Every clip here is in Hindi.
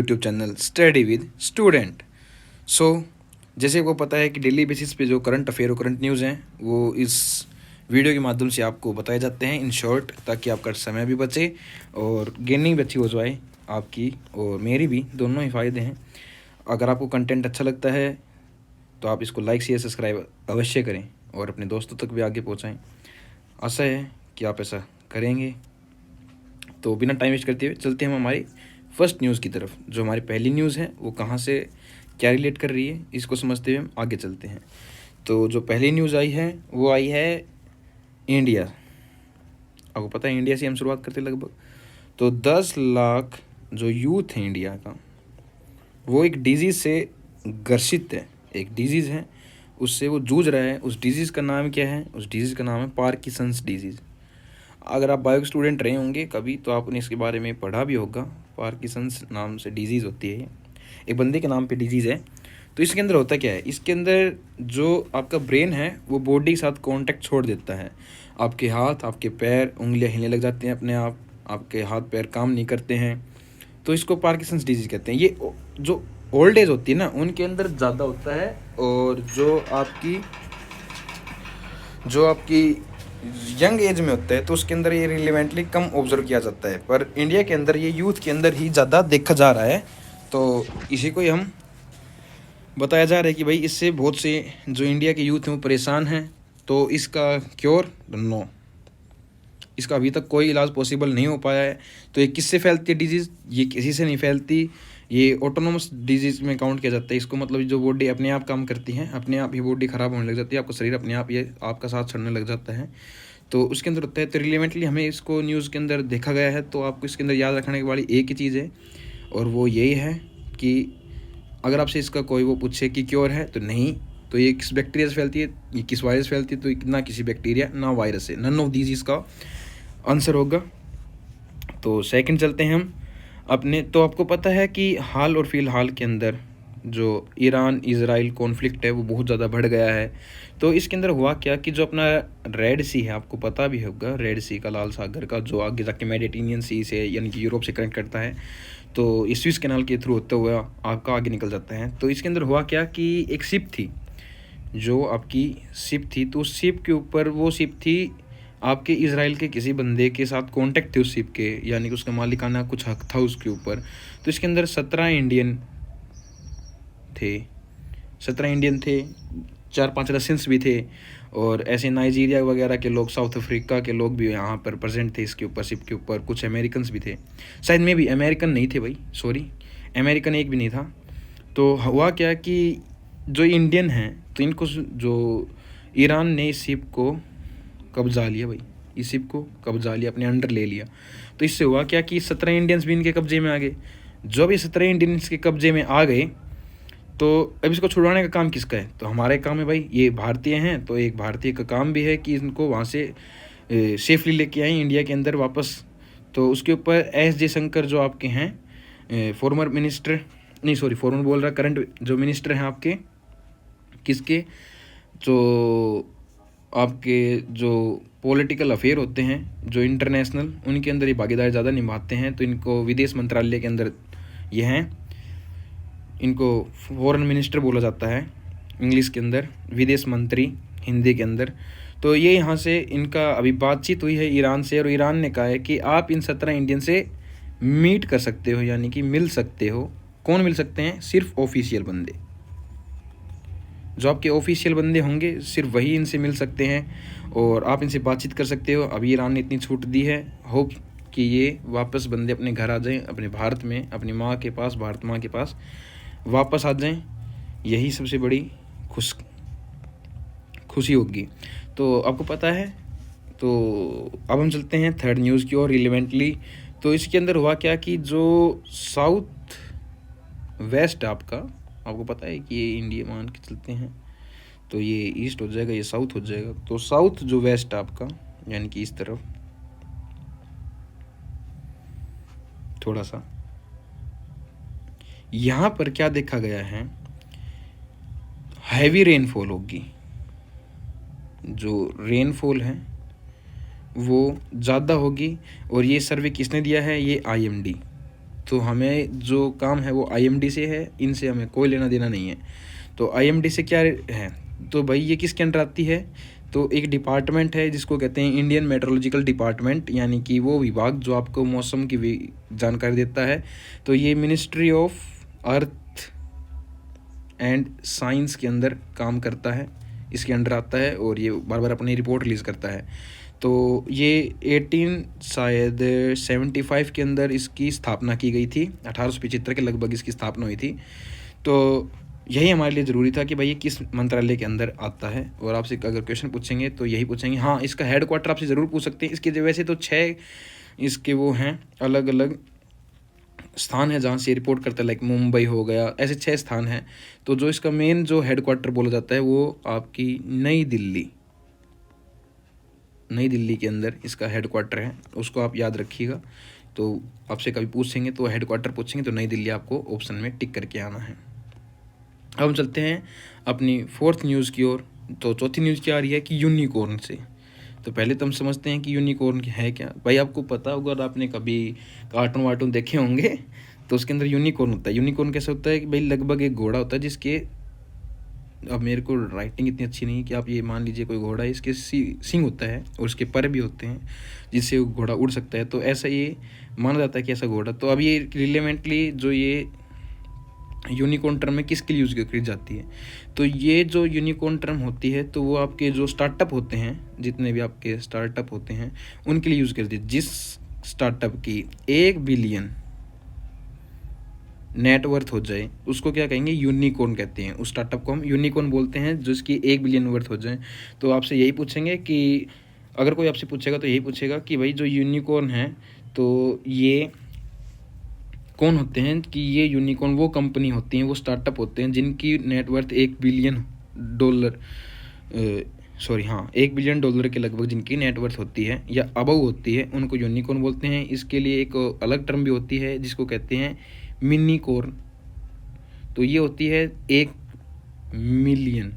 YouTube channel study with student. So जैसे आपको पता है कि डेली बेसिस पे जो करंट अफेयर और करंट न्यूज़ हैं वो इस वीडियो के माध्यम से आपको बताए जाते हैं इन शॉर्ट, ताकि आपका समय भी बचे और गेनिंग भी अच्छी हो जाए आपकी और मेरी भी, दोनों ही फ़ायदे हैं। अगर आपको कंटेंट अच्छा लगता है तो आप इसको लाइक शेयर सब्सक्राइब अवश्य करें और अपने दोस्तों तक भी आगे पहुँचाएँ। आशा है कि आप ऐसा करेंगे। तो बिना टाइम वेस्ट करते हुए चलते हैं हम हमारी फर्स्ट न्यूज़ की तरफ। जो हमारी पहली न्यूज़ है वो कहाँ से क्या रिलेट कर रही है, इसको समझते हुए हम आगे चलते हैं। तो जो पहली न्यूज़ आई है वो आई है इंडिया। आपको पता है इंडिया से हम शुरुआत करते लगभग। तो 10 लाख जो यूथ है इंडिया का, वो एक डिजीज़ से ग्रसित है। एक डिजीज़ है, उससे वो जूझ रहा है। उस डिजीज़ का नाम क्या है? उस डिजीज़ का नाम है पार्किंसंस डिजीज़। अगर आप बायो स्टूडेंट रहे होंगे कभी तो आपने इसके बारे में पढ़ा भी होगा। पार्किंसंस नाम से डिजीज़ होती है, एक बंदे के नाम पे डिजीज़ है। तो इसके अंदर होता क्या है? इसके अंदर जो आपका ब्रेन है वो बॉडी के साथ कांटेक्ट छोड़ देता है। आपके हाथ, आपके पैर, उंगलियां हिलने लग जाती हैं अपने आप, आपके हाथ पैर काम नहीं करते हैं। तो इसको पार्किंसंस डिजीज़ कहते हैं। ये जो ओल्ड एज होती है ना, उनके अंदर ज़्यादा होता है, और जो आपकी यंग एज में होता है तो उसके अंदर ये रिलेवेंटली कम ऑब्जर्व किया जाता है। पर इंडिया के अंदर ये यूथ के अंदर ही ज़्यादा देखा जा रहा है। तो इसी को ही हम बताया जा रहा है कि भाई इससे बहुत से जो इंडिया के यूथ हैं वो परेशान हैं। तो इसका क्योर नो, इसका अभी तक कोई इलाज पॉसिबल नहीं हो पाया है। तो ये किससे फैलती है डिजीज़? ये किसी से नहीं फैलती। ये ऑटोनोमस डिजीज़ में काउंट किया जाता है इसको। मतलब जो बॉडी अपने आप काम करती है, अपने आप ही बॉडी ख़राब होने लग जाती है, आपका शरीर अपने आप ये आपका साथ छोड़ने लग जाता है। तो उसके अंदर होता है। तो रिलेवेंटली हमें इसको न्यूज़ के अंदर देखा गया है। तो आपको इसके अंदर याद रखने वाली एक ही चीज़ है, और वो यही है कि अगर आपसे इसका कोई वो पूछे कि क्योर है तो नहीं। तो ये किस बैक्टीरिया से फैलती है, ये किस वायरस से फैलती है? तो ना किसी बैक्टीरिया ना वायरस से, नन ऑफ दीज इसका आंसर होगा। तो सेकंड चलते हैं हम अपने। तो आपको पता है कि हाल और फिलहाल के अंदर जो ईरान इजराइल कॉन्फ्लिक्ट है वो बहुत ज़्यादा बढ़ गया है। तो इसके अंदर हुआ क्या कि जो अपना रेड सी है, आपको पता भी होगा, रेड सी का, लाल सागर का, जो आगे जाके मेडिटेरियन सी से यानी कि यूरोप से कनेक्ट करता है, तो इस स्विस कैनाल के थ्रू होते हुए आपका आगे निकल जाता है। तो इसके अंदर हुआ क्या कि एक शिप थी, जो आपकी शिप थी, तो उस शिप के ऊपर, वो शिप थी आपके इजराइल के किसी बंदे के साथ कांटेक्ट थे उस शिप के, यानी कि उसका मालिकाना कुछ हक था उसके ऊपर। तो इसके अंदर 17 इंडियन थे, 4-5 रशियंस भी थे, और ऐसे नाइजीरिया वगैरह के लोग, साउथ अफ्रीका के लोग भी यहाँ पर प्रेजेंट थे इसके ऊपर, शिप के ऊपर। कुछ अमेरिकन्स भी थे, शायद में भी अमेरिकन नहीं थे भाई, सॉरी, अमेरिकन एक भी नहीं था। तो हुआ क्या कि जो इंडियन हैं, तो इनको जो ईरान ने इस शिप को कब्जा लिया भाई, इस शिप को कब्जा लिया, अपने अंडर ले लिया। तो इससे हुआ क्या कि 17 इंडियंस भी इनके कब्जे में आ गए। जब ये 17 इंडियंस के कब्जे में आ गए तो अब इसको छुड़वाने का काम किसका है? तो हमारा काम है भाई, ये भारतीय हैं तो एक भारतीय का काम भी है कि इनको वहाँ से सेफली लेके आए इंडिया के अंदर वापस। तो उसके ऊपर एस जयशंकर जो आपके हैं फॉर्मर मिनिस्टर, नहीं सॉरी फॉर्मर बोल रहा, करंट जो मिनिस्टर हैं आपके, किसके, जो आपके जो पॉलिटिकल अफेयर होते हैं जो इंटरनेशनल, उनके अंदर ये भागीदारी ज़्यादा निभाते हैं। तो इनको विदेश मंत्रालय के अंदर ये हैं, इनको फॉरेन मिनिस्टर बोला जाता है इंग्लिश के अंदर, विदेश मंत्री हिंदी के अंदर। तो ये यहाँ से इनका अभी बातचीत हुई है ईरान से, और ईरान ने कहा है कि आप इन 17 इंडियन से मीट कर सकते हो, यानी कि मिल सकते हो। कौन मिल सकते हैं? सिर्फ ऑफिशियल बंदे, जो आपके ऑफिशियल बंदे होंगे सिर्फ वही इनसे मिल सकते हैं, और आप इनसे बातचीत कर सकते हो। अभी ईरान ने इतनी छूट दी है, होप कि ये वापस बंदे अपने घर आ जाएं, अपने भारत में, अपनी माँ के पास, भारत माँ के पास वापस आ जाएं। यही सबसे बड़ी खुशी होगी। तो आपको पता है। तो अब हम चलते हैं थर्ड न्यूज़ की ओर रिलेवेंटली। तो इसके अंदर हुआ क्या कि जो साउथ वेस्ट आपको पता है कि ये इंडिया मान के चलते हैं, तो ये ईस्ट हो जाएगा, ये साउथ हो जाएगा। तो साउथ जो वेस्ट आपका, यानी कि इस तरफ थोड़ा सा, यहाँ पर क्या देखा गया है, हैवी रेनफॉल होगी। जो रेनफॉल है वो ज़्यादा होगी, और ये सर्वे किसने दिया है? ये IMD। तो हमें जो काम है वो IMD से है, इनसे हमें कोई लेना देना नहीं है। तो IMD से क्या है, तो भाई ये किसके अंडर आती है, तो एक डिपार्टमेंट है जिसको कहते हैं इंडियन मेट्रोलॉजिकल डिपार्टमेंट, यानी कि वो विभाग जो आपको मौसम की जानकारी देता है। तो ये ministry of earth and science के अंदर काम करता है, इसके अंडर आता है, और ये बार बार अपनी रिपोर्ट रिलीज़ करता है। तो ये 1875 के अंदर इसकी स्थापना की गई थी, 1875 के लगभग इसकी स्थापना हुई थी। तो यही हमारे लिए ज़रूरी था कि भाई ये किस मंत्रालय के अंदर आता है, और आपसे अगर क्वेश्चन पूछेंगे तो यही पूछेंगे। हाँ, इसका हेड क्वार्टर आपसे ज़रूर पूछ सकते हैं। इसके वैसे तो 6 इसके वो हैं अलग अलग स्थान है जहाँ से रिपोर्ट करता है, लाइक मुंबई हो गया, ऐसे 6 स्थान हैं। तो जो इसका मेन जो हेड क्वार्टर बोला जाता है वो आपकी नई दिल्ली के अंदर इसका हेड क्वार्टर है, उसको आप याद रखिएगा। तो आपसे कभी पूछेंगे तो हेड क्वार्टर पूछेंगे तो नई दिल्ली आपको ऑप्शन में टिक करके आना है। अब हम चलते हैं अपनी 4th न्यूज़ की ओर। तो चौथी न्यूज़ क्या आ रही है कि यूनिकॉर्न से। तो पहले तो हम समझते हैं कि यूनिकॉर्न है क्या। भाई आपको पता होगा, अगर आपने कभी कार्टून वार्टून देखे होंगे तो उसके अंदर यूनिकॉर्न होता है। यूनिकॉर्न कैसे होता है कि भाई लगभग एक घोड़ा होता है जिसके, अब मेरे को राइटिंग इतनी अच्छी नहीं कि आप ये मान लीजिए कोई घोड़ा है, इसके सींग होता है और उसके पर भी होते हैं जिससे घोड़ा उड़ सकता है। तो ऐसा ये माना जाता है कि ऐसा घोड़ा। तो अब ये रिलेवेंटली जो ये यूनिकॉर्न टर्म में किसके लिए यूज़ की जाती है, तो ये जो यूनिकॉर्न टर्म होती है तो वो आपके जो स्टार्टअप होते हैं, जितने भी आपके स्टार्टअप होते हैं उनके लिए यूज़ करती है। जिस स्टार्टअप की 1 बिलियन नेटवर्थ हो जाए उसको क्या कहेंगे, यूनिकॉर्न कहते हैं। उस स्टार्टअप को हम यूनिकॉर्न बोलते हैं जिसकी 1 बिलियन वर्थ हो जाए। तो आपसे यही पूछेंगे कि अगर कोई आपसे पूछेगा तो यही पूछेगा कि भाई जो यूनिकॉर्न है तो ये कौन होते हैं, कि ये यूनिकॉर्न वो कंपनी होती हैं, वो स्टार्टअप होते हैं जिनकी net worth 1 billion dollar 1 billion dollar के लगभग जिनकी नेटवर्थ होती है या अबव होती है, उनको यूनिकॉर्न बोलते हैं। इसके लिए एक अलग टर्म भी होती है जिसको कहते हैं मिनीकॉर्न। तो ये होती है 1 मिलियन,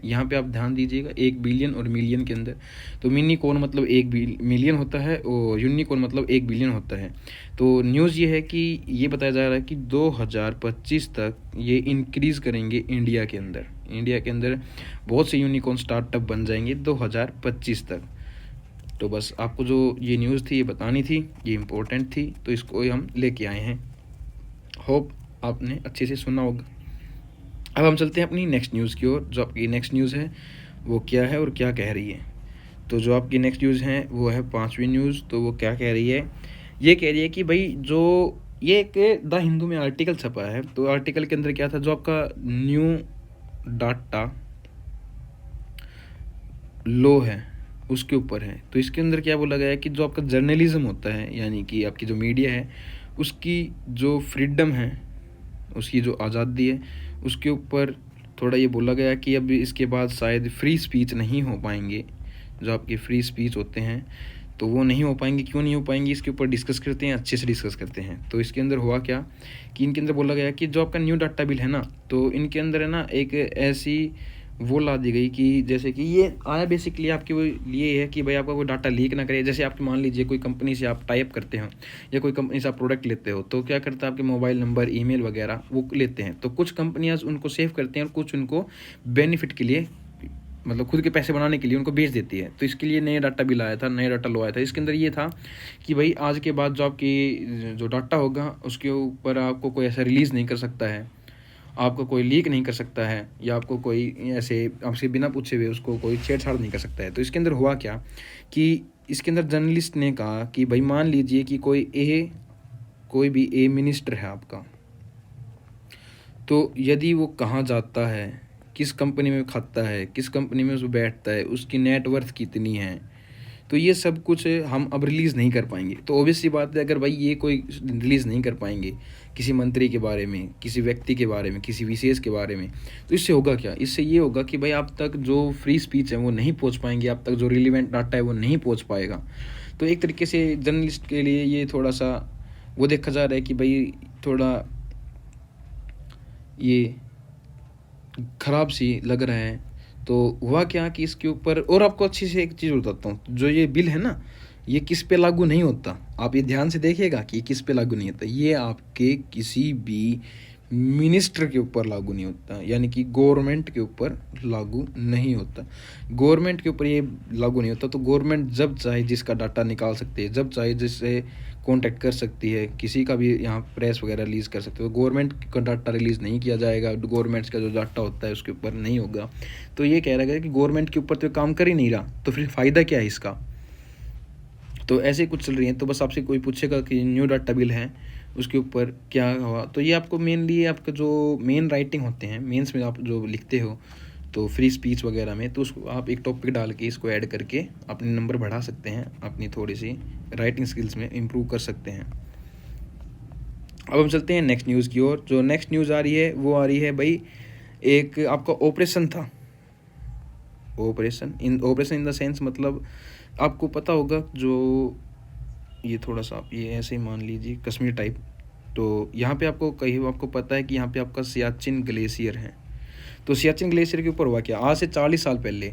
यहाँ पे आप ध्यान दीजिएगा 1 बिलियन और मिलियन के अंदर। तो मिनीकॉर्न मतलब 1 मिलियन होता है और यूनिकॉर्न मतलब 1 बिलियन होता है। तो न्यूज़ ये है कि ये बताया जा रहा है कि 2025 तक ये इंक्रीज़ करेंगे इंडिया के अंदर बहुत से यूनिकॉर्न स्टार्टअप बन जाएंगे 2025 तक। तो बस आपको जो ये न्यूज़ थी ये बतानी थी, ये इम्पोर्टेंट थी, तो इसको हम लेके आए हैं। होप आपने अच्छे से सुना होगा। अब हम चलते हैं अपनी नेक्स्ट न्यूज़ की ओर। जो आपकी नेक्स्ट न्यूज़ है वो क्या है और क्या कह रही है। तो जो आपकी नेक्स्ट न्यूज़ है वो है 5वीं न्यूज़। तो वो क्या कह रही है, ये कह रही है कि भाई जो ये एक द हिंदू में आर्टिकल छपा है। तो आर्टिकल के अंदर क्या था, जो आपका न्यू डाटा लॉ है उसके ऊपर है। तो इसके अंदर क्या बोला गया है कि जो आपका जर्नलिज्म होता है, यानी कि आपकी जो मीडिया है उसकी जो फ्रीडम है, उसकी जो आज़ादी है, उसके ऊपर थोड़ा ये बोला गया कि अब इसके बाद शायद फ्री स्पीच नहीं हो पाएंगे। जो आपके फ्री स्पीच होते हैं तो वो नहीं हो पाएंगे। क्यों नहीं हो पाएंगे, इसके ऊपर डिस्कस करते हैं, अच्छे से डिस्कस करते हैं। तो इसके अंदर हुआ क्या कि इनके अंदर बोला गया कि जो आपका न्यू डाटा बिल है ना, तो इनके अंदर है ना एक ऐसी वो ला दी गई कि जैसे कि ये आया बेसिकली आपके वो लिए है कि भाई आपका कोई डाटा लीक ना करे। जैसे आपके मान लीजिए कोई कंपनी से आप टाइप करते हो या कोई कंपनी से आप प्रोडक्ट लेते हो, तो क्या करता है आपके मोबाइल नंबर, ईमेल वगैरह वो लेते हैं। तो कुछ कंपनियां उनको सेव करते हैं और कुछ उनको बेनिफिट के लिए, मतलब खुद के पैसे बनाने के लिए उनको बेच देती है। तो इसके लिए नया डाटा बिल आया था, नया डाटा लॉ आया था। इसके अंदर ये था कि भाई आज के बाद जो आपकी जो डाटा होगा उसके ऊपर आपको कोई ऐसा रिलीज़ नहीं कर सकता है, आपको कोई लीक नहीं कर सकता है, या आपको कोई ऐसे आपसे बिना पूछे हुए उसको कोई छेड़छाड़ नहीं कर सकता है। तो इसके अंदर हुआ क्या कि इसके अंदर जर्नलिस्ट ने कहा कि भाई मान लीजिए कि कोई भी ए मिनिस्टर है आपका, तो यदि वो कहाँ जाता है, किस कंपनी में खाता है, किस कंपनी में वो बैठता है, उसकी नेटवर्थ कितनी है, तो ये सब कुछ हम अब रिलीज़ नहीं कर पाएंगे। तो ऑब्वियस सी बात है, अगर भाई ये कोई रिलीज़ नहीं कर पाएंगे किसी मंत्री के बारे में, किसी व्यक्ति के बारे में, किसी विशेष के बारे में, तो इससे होगा क्या, इससे ये होगा कि भाई आप तक जो फ्री स्पीच है वो नहीं पहुंच पाएंगे, आप तक जो रिलेवेंट डाटा है वो नहीं पहुंच पाएगा। तो एक तरीके से जर्नलिस्ट के लिए ये थोड़ा सा वो देखा जा रहा है कि भाई थोड़ा ये ख़राब सी लग रहा है। तो हुआ क्या कि इसके ऊपर, और आपको अच्छी से एक चीज़ बताता हूँ, जो ये बिल है ना, ये किस पे लागू नहीं होता, आप ये ध्यान से देखिएगा कि किस पे लागू नहीं होता। ये आपके किसी भी मिनिस्टर के ऊपर लागू नहीं होता, यानी कि गवर्नमेंट के ऊपर लागू नहीं होता। गवर्नमेंट के ऊपर ये लागू नहीं होता। तो गवर्नमेंट जब चाहे जिसका डाटा निकाल सकती है, जब चाहे जिससे कांटेक्ट कर सकती है, किसी का भी यहाँ प्रेस वगैरह रिलीज़ कर सकते हो। गवर्नमेंट का डाटा रिलीज़ नहीं किया जाएगा, गवर्नमेंट का जो डाटा होता है उसके ऊपर नहीं होगा। तो ये कह रहा है कि गवर्नमेंट के ऊपर तो काम कर ही नहीं रहा, तो फिर फ़ायदा क्या है इसका। तो ऐसे कुछ चल रही है। तो बस आपसे कोई पूछेगा कि न्यू डाटा बिल है उसके ऊपर क्या हुआ, तो ये आपको मेनली आपका जो मेन राइटिंग होते हैं, मेंस में आप जो लिखते हो तो फ्री स्पीच वगैरह में, तो उसको आप एक टॉपिक डाल के इसको ऐड करके अपने नंबर बढ़ा सकते हैं, अपनी थोड़ी सी राइटिंग स्किल्स में इम्प्रूव कर सकते हैं। अब हम चलते हैं नेक्स्ट न्यूज़ की ओर। जो नेक्स्ट न्यूज़ आ रही है वो आ रही है भाई, एक आपका ऑपरेशन था, ऑपरेशन इन द सेंस मतलब आपको पता होगा, जो ये थोड़ा सा आप ये ऐसे ही मान लीजिए कश्मीर टाइप। तो यहाँ पे आपको पता है कि यहाँ पे आपका सियाचिन ग्लेशियर है। तो सियाचिन ग्लेशियर के ऊपर हुआ क्या, आज से 40 साल पहले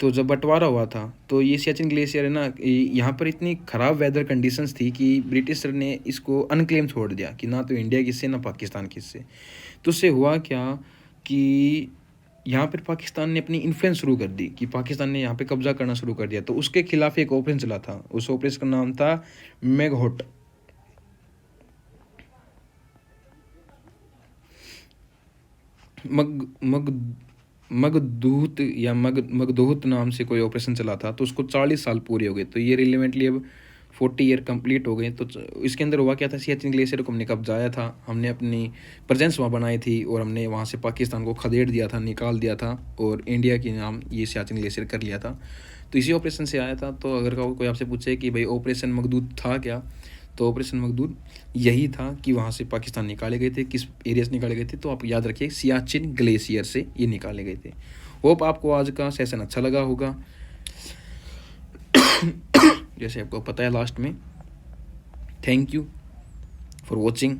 तो जब बंटवारा हुआ था, तो ये सियाचिन ग्लेशियर है ना, यहाँ पर इतनी ख़राब वेदर कंडीशंस थी कि ब्रिटिशर ने इसको अनक्लेम छोड़ दिया कि ना तो इंडिया किससे ना पाकिस्तान किससे। तो उससे हुआ क्या कि यहाँ पर पाकिस्तान ने अपनी इन्फ्लुएंस शुरू कर दी, कि पाकिस्तान ने यहाँ पे कब्जा करना शुरू कर दिया। तो उसके खिलाफ एक ऑपरेशन चला था, उस ऑपरेशन का नाम था मेघहोट। मग मग मगदूत या मगदूत नाम से कोई ऑपरेशन चला था। तो उसको 40 साल पूरे हो गए, तो ये रिलेवेंटली अब 40 ईयर कंप्लीट हो गए। तो इसके अंदर हुआ क्या था, सियाचिन ग्लेशियर को हमने कब्जाया था, हमने अपनी प्रेजेंस वहाँ बनाई थी और हमने वहाँ से पाकिस्तान को खदेड़ दिया था, निकाल दिया था और इंडिया के नाम ये सियाचिन ग्लेशियर कर लिया था। तो इसी ऑपरेशन से आया था। तो अगर कोई आपसे पूछे कि भाई ऑपरेशन मगदूत था क्या, तो ऑपरेशन मगदूद यही था कि वहाँ से पाकिस्तान निकाले गए थे। किस एरिया से निकाले गए थे, तो आप याद रखिए सियाचिन ग्लेशियर से ये निकाले गए थे। होप आपको आज का सेशन अच्छा लगा होगा। जैसे आपको पता है लास्ट में, थैंक यू फॉर वॉचिंग।